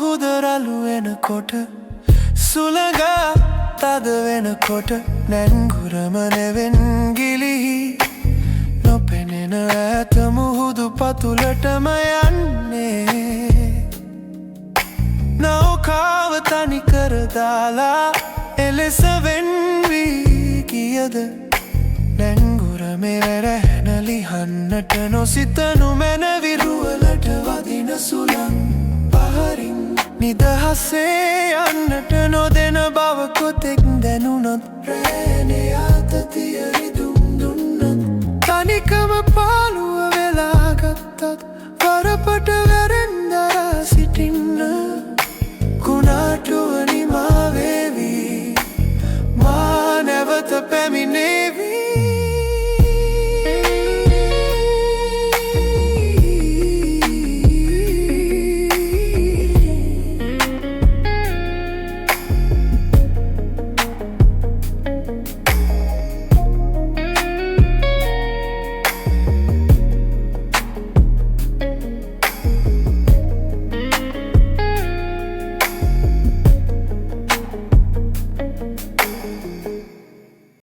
මුහුදරලු වෙනකොට සුළඟ තද වෙනකොට නැංගුරම නෙවෙන් ගිලිහි නොපෙනෙන ඈත මුහුදු පතුලටම යන්නේ නෞකාව තනි කර දාලා එලෙස වෙන් වී ගියද නැංගුරමේ වැරැහෙන ලිහන්නට නොසිතනු මැනවිරුවලට වදින සුළං පහරින් නිදහසේ යන්නට නොදෙන බව කොතෙක් දැනුණොත් රෑනේ ආතතිය රිදුම් දුන්නත් තනිකම පාළුව වෙලා ගත්තත් වරපට වැරෙන් දරා සිටින්න